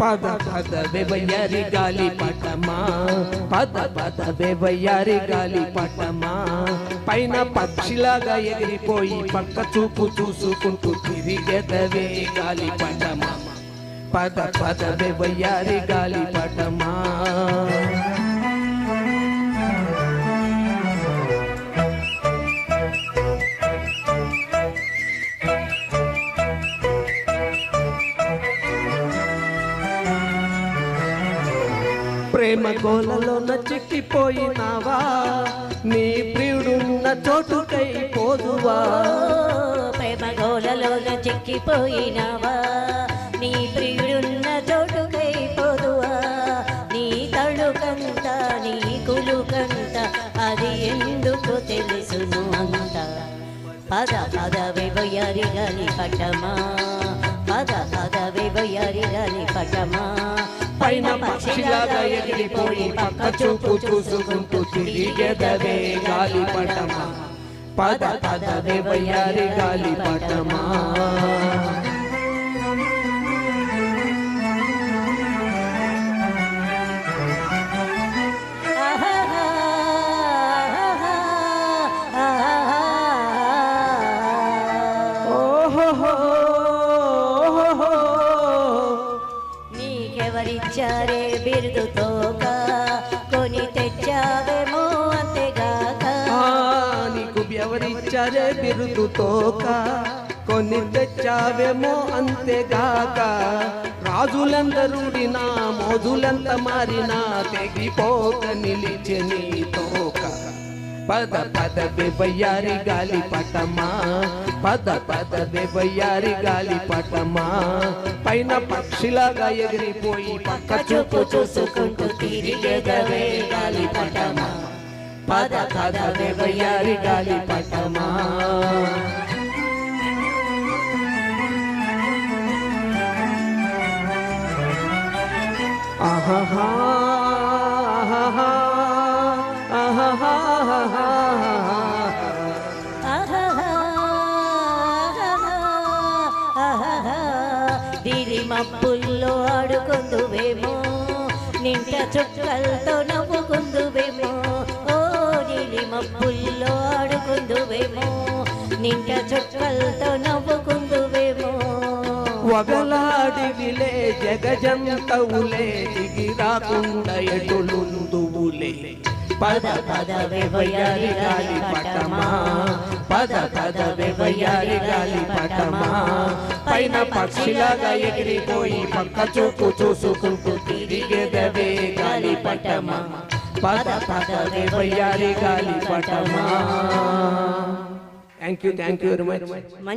పద పద వెవయ్యారి గాలి పటమా, పద పద వెవయ్యారి గాలి పటమా, పైన పక్షిలాగా ఎగిరిపోయి పక్క చూపు చూసుకుంటూ తిరిగెదవే గాలి పటమా, పద పద వెవయ్యారి గాలి పటమా. ప్రేమ గోలలోన చిక్కిపోయినావా, నీ ప్రియుడున్న చోటుకై పోదువా. ప్రేమ గోలలోన చిక్కిపోయినావా, నీ ప్రియుడున్న చోటుకై పోదువా. నీ తళుకంత నీ కులుకంత అది ఎందుకు తెలుసును అంత. పద పద వెవయ్యారి గాలి పటమా, పద పద వెవయ్యారి గాలి పటమా, పైన పక్షిలాగా ఎగిరిపోయి పక్క చూపు చూసుకుంటూ తిరిగెదవే గాలి పటమా, పద పద వెవయ్యారి గాలి పటమా. నీకెవరిచ్చారే బిరుదుతోక, కొని తెచ్చావేమో అంతేగాక. నీకు ఎవరిచ్చారే బిరుదుతోక, కొని తెచ్చావేమో అంతేగాక. రాజులందరూడినా మోజులంత మారినా తెగిపోక నిలిచె నీ తోక. పద పద వెవయ్యారి గాలి పటమా, పద పద వెవయ్యారి గాలి పటమా, పైన పక్షిలాగా ఎగిరిపోయి పక్క చూపు చూసుకుంటూ తిరిగెదవే గాలి పటమా, పద పద వెవయ్యారి గాలి పటమా. ఆహాహా దిరి మబ్బుల్లో ఆడుకుందువేమో, నింట చుక్కలతో నవ్వుకుందువేమో. ఓ దిరి మబ్బుల్లో ఆడుకుందువేమో, నింట చుక్కలతో నవ్వుకుందువేమో. వగలాడివిలే జగజంతవులే దిగి రాకుండా ఎటులుందువులే. పద పద వెవయ్యారి గాలి పటమా, పద పద వెవయ్యారి గాలి పటమా, పైన పక్షిలాగా ఎగిరిపోయి పక్క చూపు చూసుకుంటూ తిరిగెదవే గాలి పటమా, పద పద వెవయ్యారి గాలి పటమా. Thank you very much.